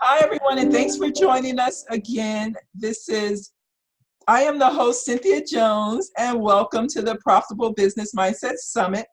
Hi, everyone, and thanks for joining us again. I am the host, Cynthia Jones, and welcome to the Profitable Business Mindset Summit.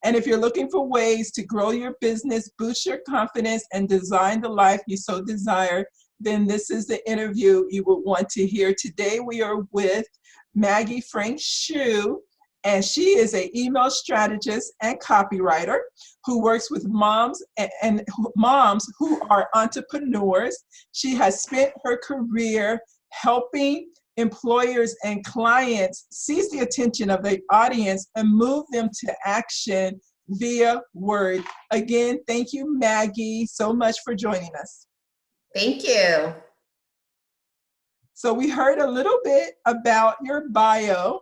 And if you're looking for ways to grow your business, boost your confidence, and design the life you so desire, then this is the interview you will want to hear. Today, we are with Maggie Frank Hsu, and she is an email strategist and copywriter who works with moms and moms who are entrepreneurs. She has spent her career helping employers and clients seize the attention of the audience and move them to action via word. Again, thank you, Maggie, so much for joining us. Thank you. So we heard a little bit about your bio,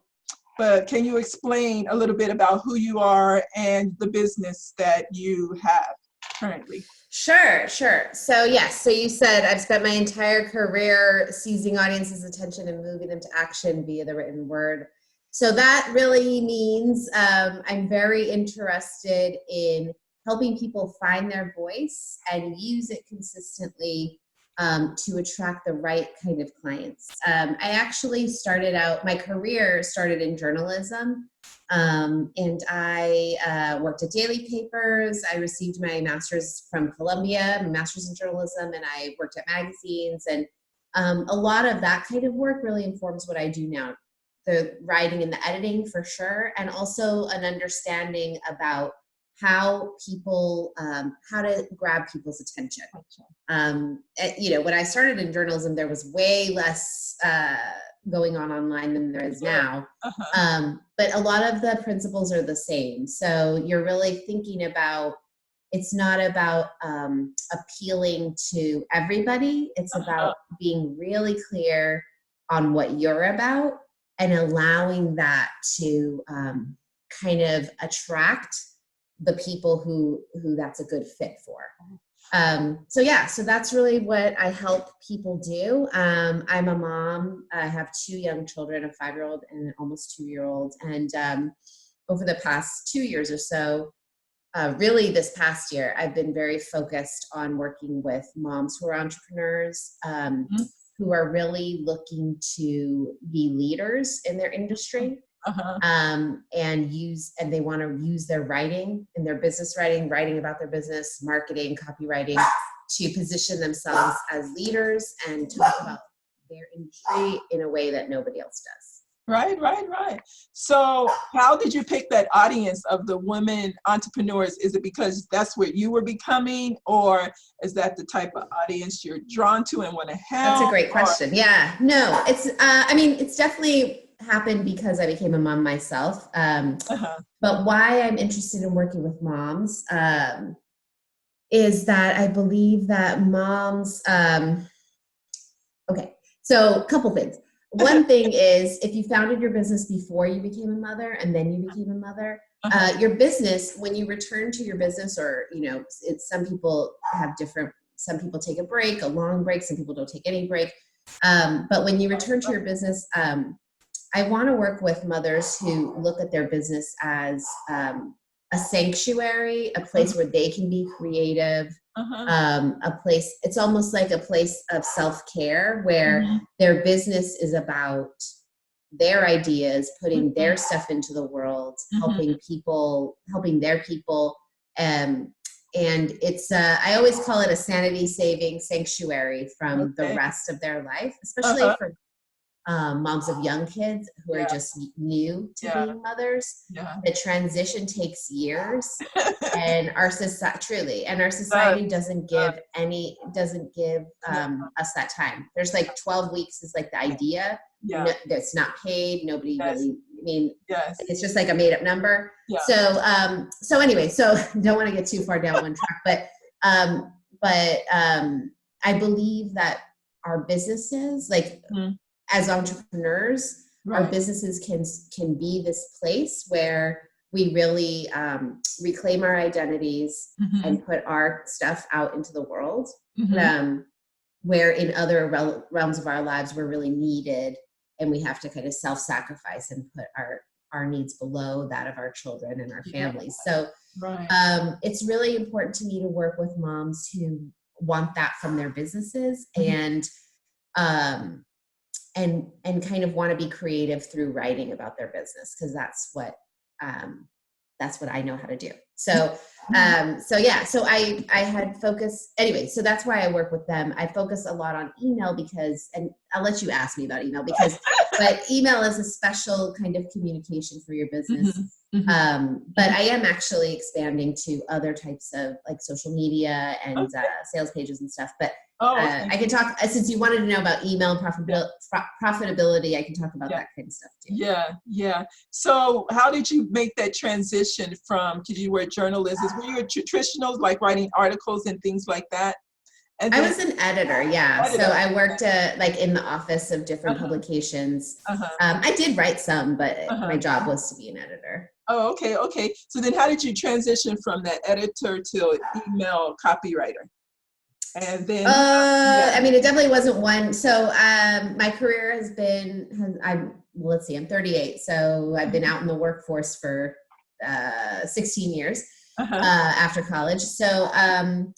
but can you explain a little bit about who you are and the business that you have currently? Sure. So yes, so you said I've spent my entire career seizing audiences' attention and moving them to action via the written word. So that really means I'm very interested in helping people find their voice and use it consistently to attract the right kind of clients. I actually my career started in journalism, and I worked at daily papers. I received my master's from Columbia, my master's in journalism, and I worked at magazines. And a lot of that kind of work really informs what I do now. The writing and the editing for sure, and also an understanding about how to grab people's attention. When I started in journalism, there was way less going on online than there is now. But a lot of the principles are the same. So you're really thinking about, it's not about appealing to everybody. It's about being really clear on what you're about and allowing that to kind of attract the people who that's a good fit for. So that's really what I help people do. I'm a mom. I have two young children, a 5-year-old and an almost 2-year-old. And over the past 2 years or so, really this past year, I've been very focused on working with moms who are entrepreneurs, who are really looking to be leaders in their industry. And they want to use their writing and their business writing about their business, marketing, copywriting, to position themselves as leaders and talk about their industry in a way that nobody else does. Right. So how did you pick that audience of the women entrepreneurs? Is it because that's what you were becoming, or is that the type of audience you're drawn to and want to help? That's a great question. Yeah, no, it's definitely happened because I became a mom myself. But why I'm interested in working with moms is that I believe that moms, so a couple things. One thing is, if you founded your business before you became a mother and then you became a mother, your business, when you return to your business, or, some people take a break, a long break, some people don't take any break. But when you return to your business, I want to work with mothers who look at their business as a sanctuary, a place where they can be creative, a place, it's almost like a place of self-care where their business is about their ideas, putting their stuff into the world, helping their people. And it's, I always call it a sanity-saving sanctuary from the rest of their life, especially for moms of young kids who are just new to being mothers. The transition takes years, and our society doesn't give us that time. There's like 12 weeks is like the idea. That's not paid. Nobody really. It's just like a made up number. So anyway, don't want to get too far down one track, but I believe that our businesses, as entrepreneurs, our businesses can be this place where we really reclaim our identities and put our stuff out into the world, where in other realms of our lives we're really needed, and we have to kind of self-sacrifice and put our needs below that of our children and our families. So it's really important to me to work with moms who want that from their businesses, and kind of want to be creative through writing about their business, because that's what I know how to do. So I had focused anyway. So that's why I work with them. I focus a lot on email because, and I'll let you ask me about email but email is a special kind of communication for your business. But I am actually expanding to other types of like social media and sales pages and stuff. But I can talk, since you wanted to know about email and profitability, I can talk about that kind of stuff too. Yeah. So how did you make that transition from, because you were a journalist, were you a traditional, like writing articles and things like that? And I was an editor, yeah. So I worked like in the office of different publications. I did write some, but my job was to be an editor. Oh, okay. So then how did you transition from that editor to email copywriter? And then I mean, it definitely wasn't one. So my career has been, I'm 38. So I've been out in the workforce for 16 years after college. So how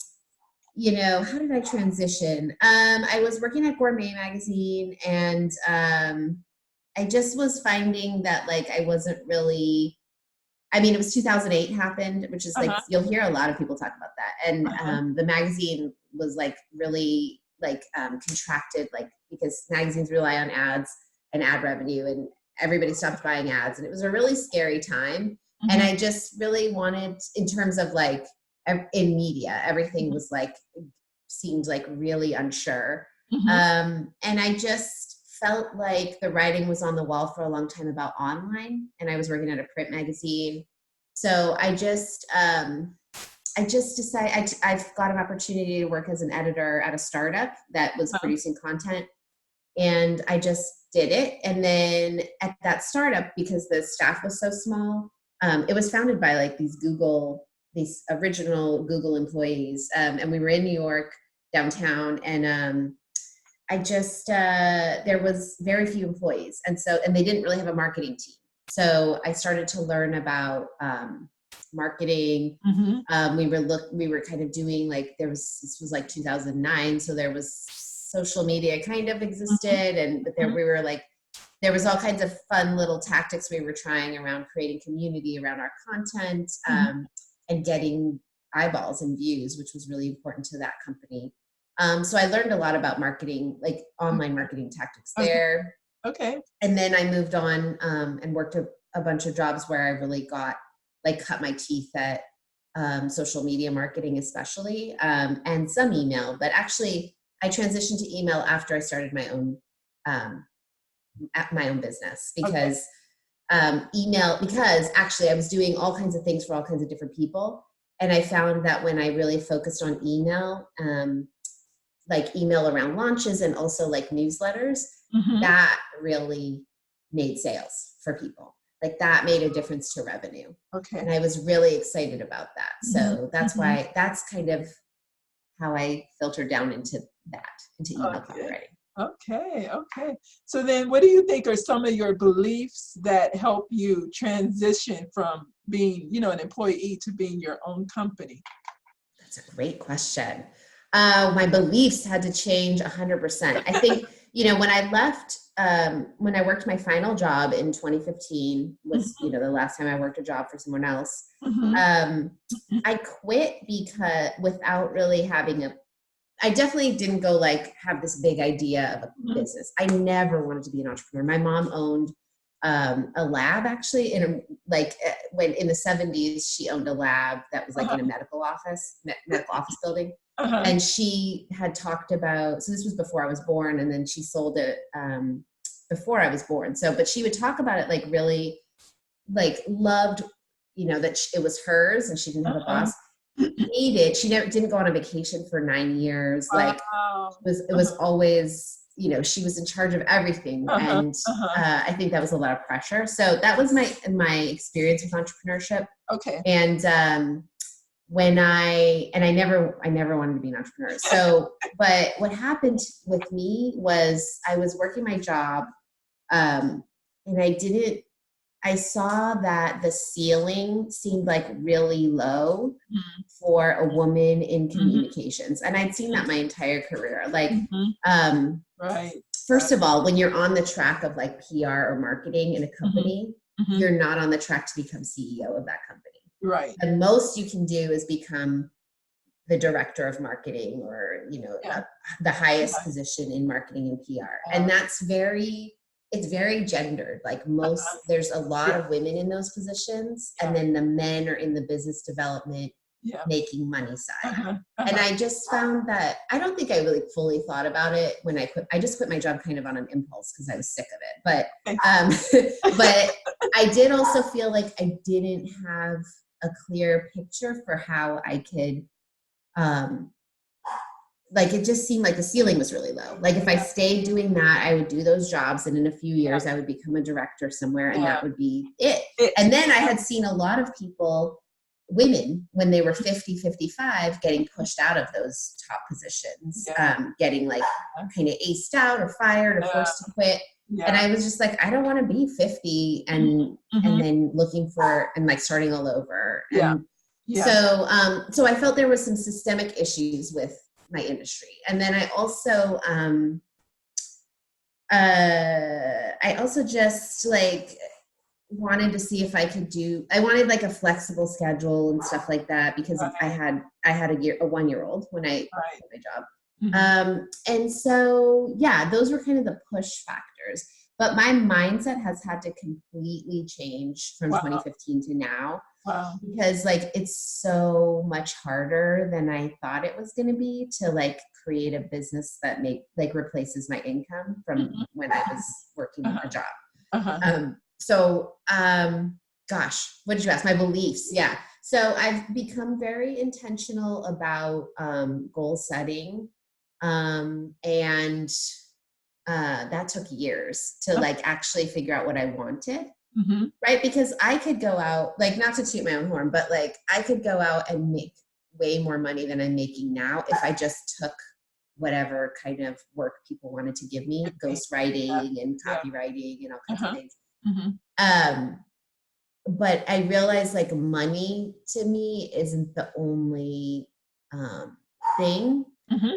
did I transition? I was working at Gourmet Magazine, and I just was finding that like I wasn't really, I mean, it was 2008 happened, which is like, you'll hear a lot of people talk about that. And the magazine was like really like contracted, like, because magazines rely on ads and ad revenue, and everybody stopped buying ads. And it was a really scary time. And I just really wanted, in terms of like, in media, everything was like, seemed like really unsure. And I just felt like the writing was on the wall for a long time about online, and I was working at a print magazine. So I just decided I've got an opportunity to work as an editor at a startup that was producing content, and I just did it. And then at that startup, because the staff was so small, it was founded by like these original Google employees. And we were in New York downtown, and I just, there was very few employees. And they didn't really have a marketing team. So I started to learn about marketing. We were kind of doing like, this was like 2009. So there was social media kind of existed. But there was all kinds of fun little tactics we were trying around creating community around our content, and getting eyeballs and views, which was really important to that company. So I learned a lot about marketing, like online marketing tactics there. Okay. And then I moved on and worked a bunch of jobs where I really cut my teeth at social media marketing, especially, and some email. But actually, I transitioned to email after I started my own business, because because actually I was doing all kinds of things for all kinds of different people. And I found that when I really focused on email, like email around launches and also like newsletters, that really made sales for people. Like that made a difference to revenue. Okay. And I was really excited about that. So that's why, that's kind of how I filtered down into email copywriting. Okay. So then what do you think are some of your beliefs that help you transition from being, an employee to being your own company? That's a great question. My beliefs had to change 100%. I think, when I left, when I worked my final job in 2015 was, the last time I worked a job for someone else. I quit because without really having I definitely didn't go like have this big idea of a business. I never wanted to be an entrepreneur. My mom owned a lab, actually, when in the 70s, she owned a lab that was like in a medical office building. And she had talked about, so this was before I was born, and then she sold it before I was born. So, but she would talk about it like really, like loved, that it was hers and she didn't have a boss. She didn't go on a vacation for 9 years. Like it was always, she was in charge of everything. And I think that was a lot of pressure. So that was my experience with entrepreneurship. Okay. And I never wanted to be an entrepreneur. So, but what happened with me was I was working my job, and I saw that the ceiling seemed like really low for a woman in communications. And I'd seen that my entire career. Like, right. First of all, when you're on the track of like PR or marketing in a company, you're not on the track to become CEO of that company. Right. The most you can do is become the director of marketing or, the highest position in marketing and PR. And that's it's very gendered. Like there's a lot of women in those positions, and then the men are in the business development, making money side. And I just found that, I don't think I really fully thought about it when I quit. I just quit my job kind of on an impulse because I was sick of it. But I did also feel like I didn't have a clear picture for how I could, like, it just seemed like the ceiling was really low. Like if I stayed doing that, I would do those jobs, and in a few years I would become a director somewhere, and that would be it. And then I had seen a lot of people, women, when they were 50, 55, getting pushed out of those top positions, getting like kind of aced out or fired or forced to quit. And I was just like, I don't want to be 50 and then looking for, and like starting all over. And so I felt there was some systemic issues with my industry. And then I also just like wanted to see if I wanted like a flexible schedule and stuff like that, because I had a 1-year-old when I quit my job. And so, those were kind of the push factors, but my mindset has had to completely change from 2015 to now. Because like, it's so much harder than I thought it was going to be to like create a business that replaces my income from when I was working a job. Gosh, what did you ask? My beliefs. Yeah. So I've become very intentional about goal setting. And that took years to like actually figure out what I wanted. Right. Because I could go out, like, not to toot my own horn, but like I could go out and make way more money than I'm making now if I just took whatever kind of work people wanted to give me, ghostwriting and copywriting and all kinds of things. But I realized like money to me isn't the only thing.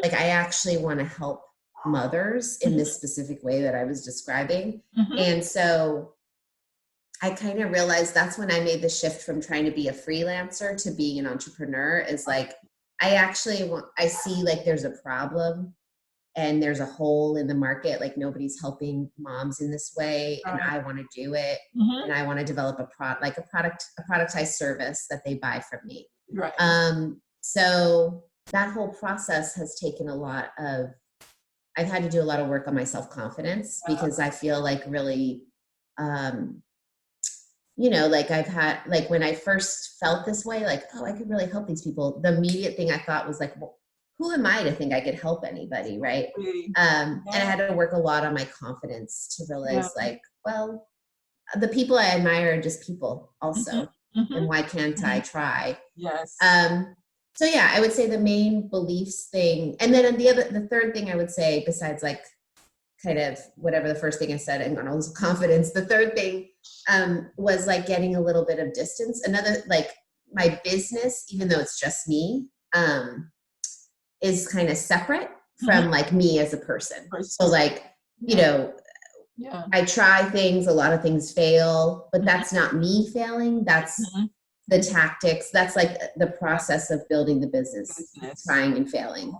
Like I actually want to help mothers in this specific way that I was describing. And so I kind of realized that's when I made the shift from trying to be a freelancer to being an entrepreneur, is like, I see like there's a problem and there's a hole in the market. Like nobody's helping moms in this way. And I want to do it. And I want to develop a productized service that they buy from me. Right. So that whole process has taken I've had to do a lot of work on my self-confidence, because I feel like really, like I've had, like when I first felt this way, like, oh, I could really help these people. The immediate thing I thought was like, well, who am I to think I could help anybody? Right. And I had to work a lot on my confidence to realize like, well, the people I admire are just people also. And why can't I try? Yes. So yeah, I would say the main beliefs thing. And then the third thing I would say, besides like kind of whatever the first thing I said and on all this confidence, the third thing was like getting a little bit of distance. Another, like my business, even though it's just me, is kind of separate from like me as a person. So like, I try things, a lot of things fail, but that's not me failing. That's the tactics. That's like the process of building the business, trying and failing,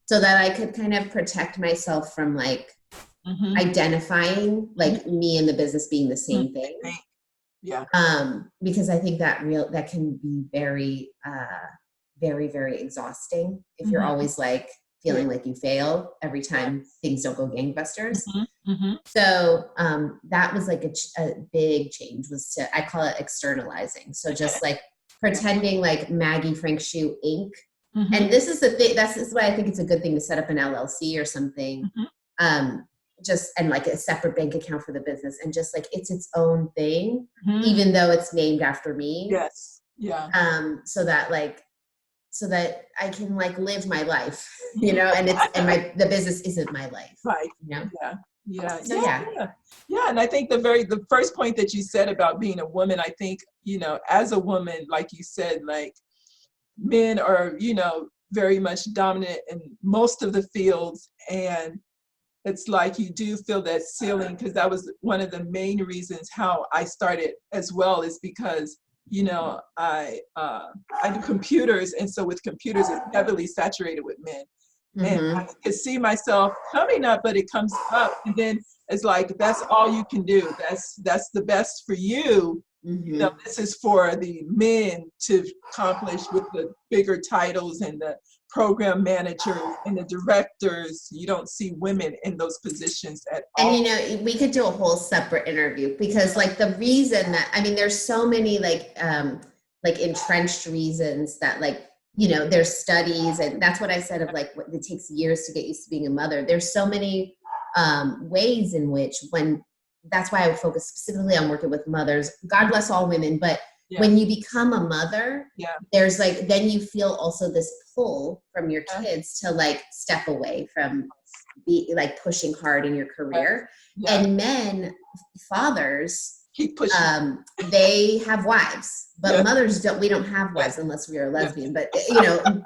so that I could kind of protect myself from like identifying like me and the business being the same thing. Because I think that can be very, very, very exhausting if you're always like feeling like you fail every time things don't go gangbusters. So that was like a big change, I call it externalizing. So just like pretending like Maggie Frank Hsu Inc. And this is the thing, this is why I think it's a good thing to set up an LLC or something. And like a separate bank account for the business, and just like it's its own thing, even though it's named after me. Yes. Yeah. So that I can like live my life, and the business isn't my life. Right. Yeah. And I think the first point that you said about being a woman, I think, as a woman, like you said, like men are, very much dominant in most of the fields. And it's like you do feel that ceiling, because that was one of the main reasons how I started as well, is because I do computers, and so with computers it's heavily saturated with men, and I could see myself coming up, but it comes up, and then it's like that's all you can do. That's the best for you. This is for the men to accomplish with the bigger titles and the program managers and the directors. You don't see women in those positions at all. And we could do a whole separate interview, because like the reason that, I mean, there's so many like entrenched reasons that there's studies, and that's what I said of like what it takes years to get used to being a mother. There's so many ways in which that's why I would focus specifically on working with mothers. God bless all women, but when you become a mother, there's then you feel also this pull from your kids to step away from pushing hard in your career. And men, fathers, keep pushing. They have wives, but mothers don't. We don't have wives unless we are a lesbian. But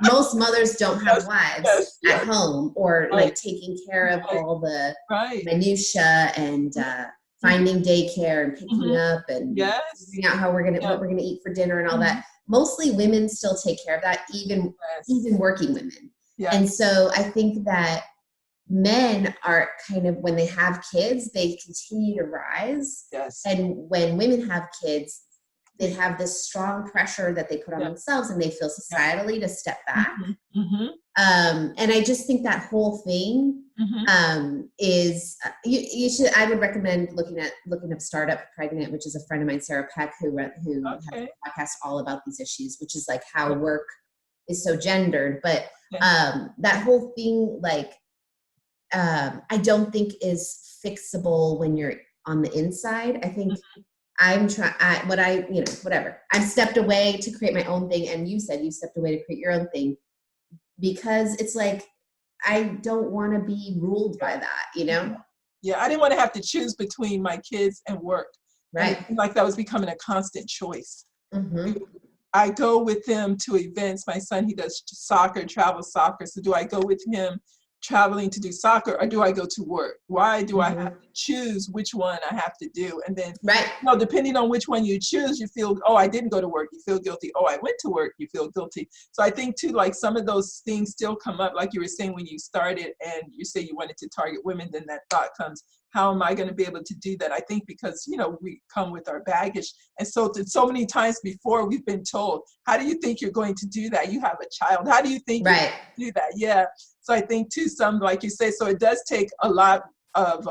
most mothers don't have wives at home, or taking care of all the minutia and finding daycare and picking up and figuring out how what we're gonna eat for dinner and all that. Mostly women still take care of that, even working women. And so I think that men are kind of, when they have kids, they continue to rise. And when women have kids, they have this strong pressure that they put on themselves, and they feel societally to step back. And I just think that whole thing is you should. I would recommend looking up Startup Pregnant, which is a friend of mine, Sarah Peck, who has a podcast all about these issues, which is how work is so gendered. But that whole thing, I don't think is fixable when you're on the inside. I think I'm whatever. I've stepped away to create my own thing. And you said you stepped away to create your own thing, because it's I don't want to be ruled by that, Yeah, I didn't want to have to choose between my kids and work. Right. And that was becoming a constant choice. I go with them to events. My son, he does soccer, travel soccer. So do I go with him traveling to do soccer, or do I go to work? Why do I have to choose which one I have to do? And then, depending on which one you choose, you feel, oh, I didn't go to work, you feel guilty. Oh, I went to work, you feel guilty. So I think too, some of those things still come up, like you were saying when you started and you say you wanted to target women, then that thought comes, how am I going to be able to do that? I think because, we come with our baggage. And so many times before we've been told, how do you think you're going to do that? You have a child. How do you think you're going to do that? Yeah. So I think too, like you say, so it does take a lot of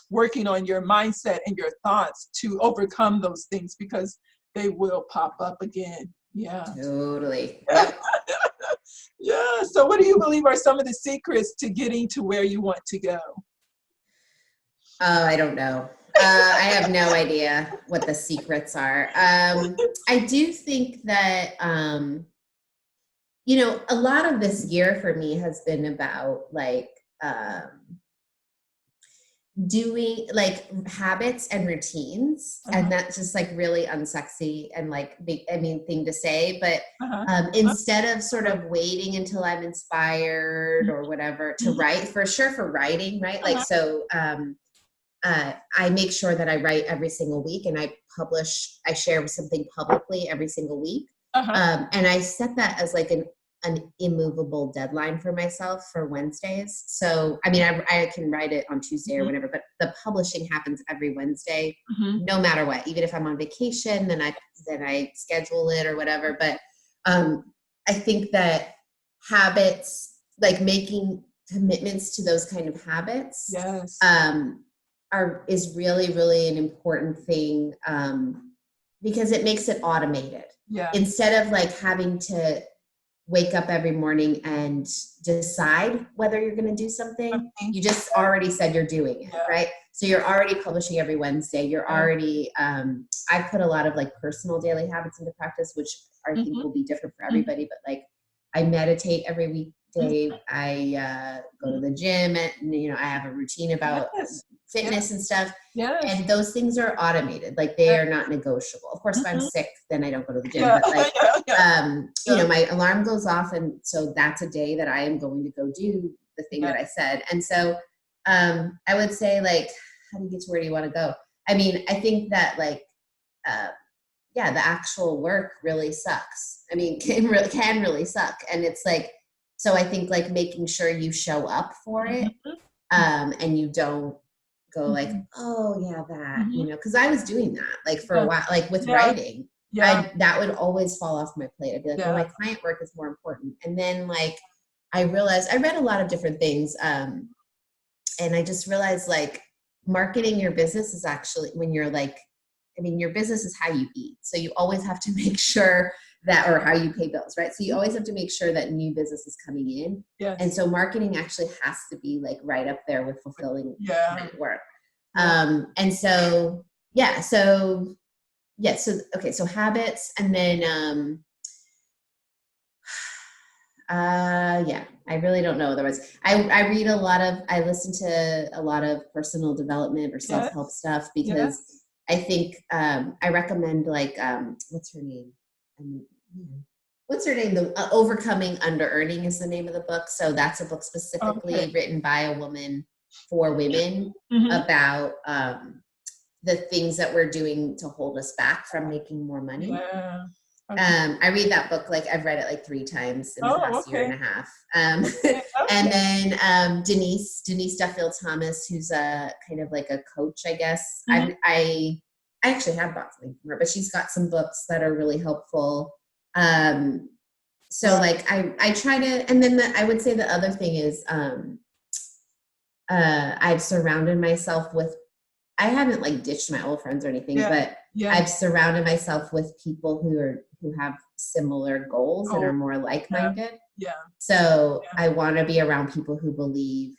working on your mindset and your thoughts to overcome those things, because they will pop up again. Yeah. Totally. Yeah. So what do you believe are some of the secrets to getting to where you want to go? Oh, I don't know. I have no idea what the secrets are. I do think that, a lot of this year for me has been about doing habits and routines. And that's just really unsexy and thing to say, but instead of sort of waiting until I'm inspired or whatever to write, for writing, right? So, I make sure that I write every single week, and I share something publicly every single week. And I set that as an immovable deadline for myself for Wednesdays. So, I mean, I can write it on Tuesday or whatever, but the publishing happens every Wednesday, no matter what. Even if I'm on vacation, then I schedule it or whatever. But I think that habits, making commitments to those kind of habits, is really, really an important thing, because it makes it automated. Instead of having to wake up every morning and decide whether you're going to do something, you just already said you're doing it, right? So you're already publishing every Wednesday. You're already, I put a lot of personal daily habits into practice, which I think will be different for everybody, but I meditate every weekday. I go to the gym, and I have a routine about fitness and stuff. Yes. And those things are automated. Like they are not negotiable. Of course, if I'm sick, then I don't go to the gym. But like, you know, my alarm goes off. And so that's a day that I am going to go do the thing that I said. And so I would say like, how do you get to where you want to go? I mean, I think that like, yeah, the actual work really sucks. I mean, can really suck. And it's like, so I think like making sure you show up for it, and you don't go like, oh yeah, that, you know, cause I was doing that like for a while, like with writing, that would always fall off my plate. I'd be like, well, my client work is more important. And then like, I realized I read a lot of different things. And I just realized like marketing your business is actually when you're like, I mean, your business is how you eat. So you always have to make sure that, or how you pay bills, right? So you always have to make sure that new business is coming in. And so marketing actually has to be like right up there with fulfilling client work. And so, so okay. So habits, and then, I really don't know. Otherwise, I read I listen to a lot of personal development or self-help stuff because I think, I recommend like, what's her name? The Overcoming Under-Earning is the name of the book. So that's a book specifically written by a woman for women about, the things that we're doing to hold us back from making more money. I read that book, like I've read it like 3 times in the past year and a half. And then Denise Duffield Thomas, who's a kind of like a coach, I guess. I actually have bought something from her, but she's got some books that are really helpful. So like I try to, and then I would say the other thing is I've surrounded myself with, I haven't like ditched my old friends or anything, but I've surrounded myself with people who have similar goals and are more like-minded. So I want to be around people who believe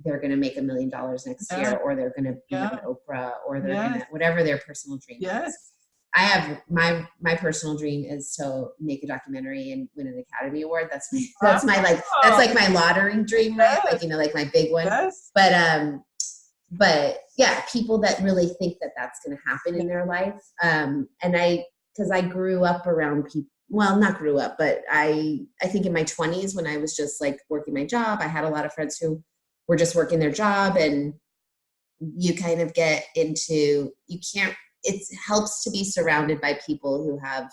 they're going to make $1 million next year, or they're going to be on Oprah, or they're going to, whatever their personal dream is. I have my personal dream is to make a documentary and win an Academy Award. That's my like, that's like my lottery dream, right? Like, you know, like my big one. But yeah, people that really think that that's going to happen in their life. And because I grew up around people, well, not grew up, but I think in my 20s when I was just like working my job, I had a lot of friends who were just working their job, and you kind of get into, it helps to be surrounded by people who have,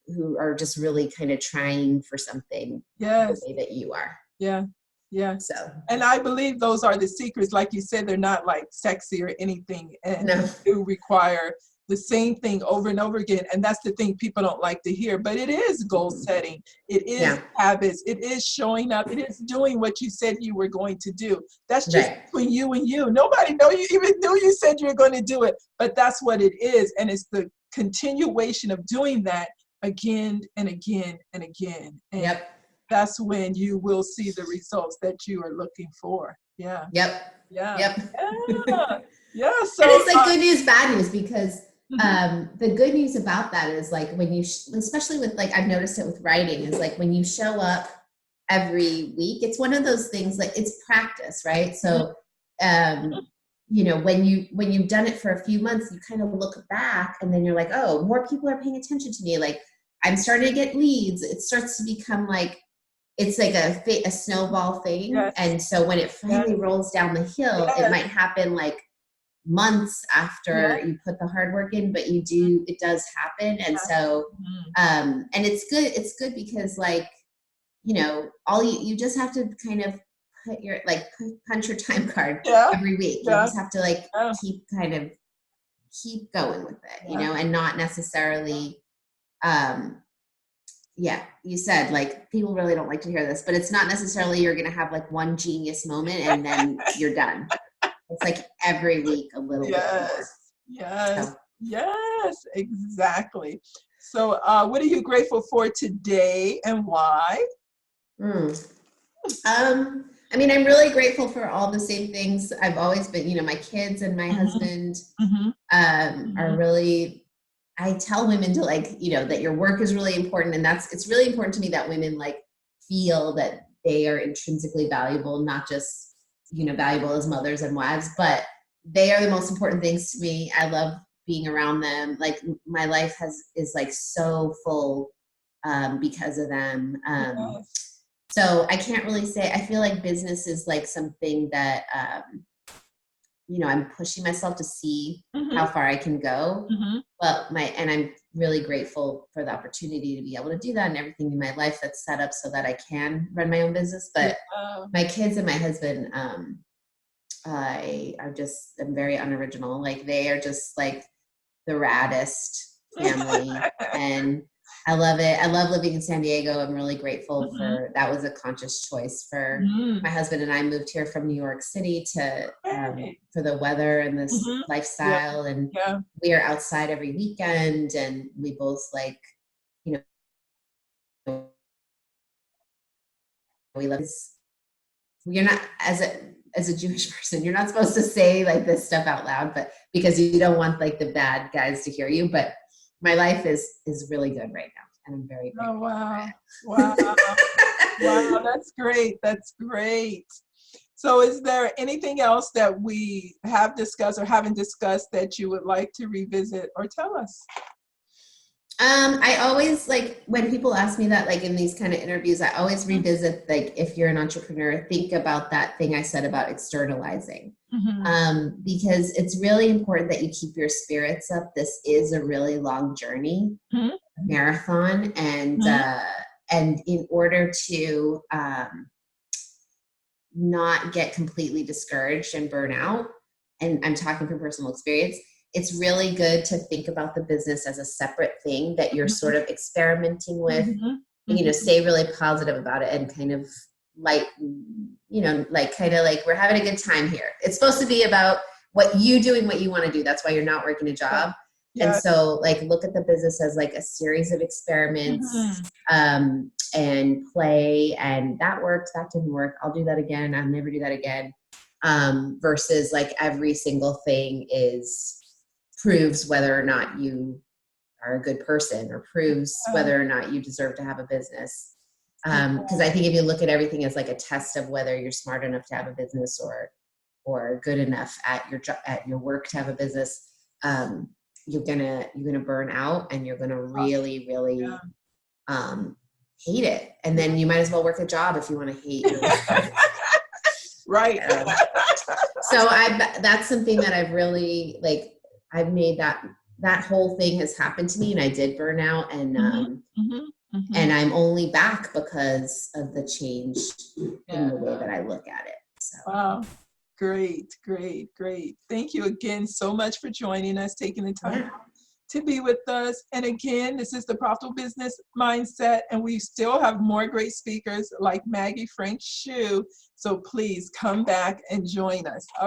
who are just really kind of trying for something the way that you are. So, and I believe those are the secrets. Like you said, they're not like sexy or anything, and do require the same thing over and over again. And that's the thing people don't like to hear, but it is goal setting. It is habits. It is showing up. It is doing what you said you were going to do. That's just between you and you. Nobody even knew you said you were going to do it, but that's what it is. And it's the continuation of doing that again and again and again. And that's when you will see the results that you are looking for. So and it's like good news, bad news, because the good news about that is like when you, especially with like, I've noticed it with writing, is like when you show up every week, it's one of those things, like it's practice, right? So, you know, when you've done it for a few months, you kind of look back and then you're like, oh, more people are paying attention to me. Like I'm starting to get leads. It starts to become like, it's like a snowball thing. And so when it finally rolls down the hill, it might happen like months after you put the hard work in, but it does happen. And so, and it's good because like, you know, you just have to kind of put your, like punch your time card every week. You just have to like keep going with it, you know, and not necessarily, you said like people really don't like to hear this, but it's not necessarily you're going to have like one genius moment and then you're done. It's like every week a little bit more. Yes, exactly. So what are you grateful for today and why? I mean, I'm really grateful for all the same things I've always been, you know, my kids and my husband are really, I tell women to like, you know, that your work is really important. And it's really important to me that women like feel that they are intrinsically valuable, not just valuable as mothers and wives, but they are the most important things to me. I love being around them. Like my life is like so full because of them. Yes. So I can't really say, I feel like business is like something that, I'm pushing myself to see how far I can go. But and I'm really grateful for the opportunity to be able to do that and everything in my life that's set up so that I can run my own business. But my kids and my husband, I'm very unoriginal. Like they are just like the raddest family. And I love it. I love living in San Diego. I'm really grateful for that was a conscious choice for my husband and I moved here from New York City to for the weather and this lifestyle. And we are outside every weekend and we both like, we love this. You're not as a Jewish person, you're not supposed to say like this stuff out loud, but because you don't want like the bad guys to hear you. But my life is really good right now, and I'm very grateful. Oh wow, wow, wow! That's great. That's great. So, is there anything else that we have discussed or haven't discussed that you would like to revisit or tell us? I always like when people ask me that, like in these kind of interviews, I always revisit, like, if you're an entrepreneur, think about that thing I said about externalizing. Because it's really important that you keep your spirits up. This is a really long journey, marathon. And in order to not get completely discouraged and burn out, and I'm talking from personal experience, it's really good to think about the business as a separate thing that you're sort of experimenting with, stay really positive about it and kind of like, kind of like we're having a good time here. It's supposed to be about what you doing, what you want to do. That's why you're not working a job. And so like, look at the business as like a series of experiments and play, and that worked, that didn't work, I'll do that again, I'll never do that again. Versus like every single thing proves whether or not you are a good person or proves whether or not you deserve to have a business. Because I think if you look at everything as like a test of whether you're smart enough to have a business or good enough at your work to have a business, you're gonna burn out, and you're gonna really hate it. And then you might as well work a job if you want to hate your work. Right. So that's something that I've really like. I've made that whole thing has happened to me, and I did burn out, and and I'm only back because of the change in the way that I look at it. So. Wow. Great. Thank you again so much for joining us, taking the time to be with us. And again, this is the Profitable Business Mindset, and we still have more great speakers like Maggie Frank Hsu. So please come back and join us. All right.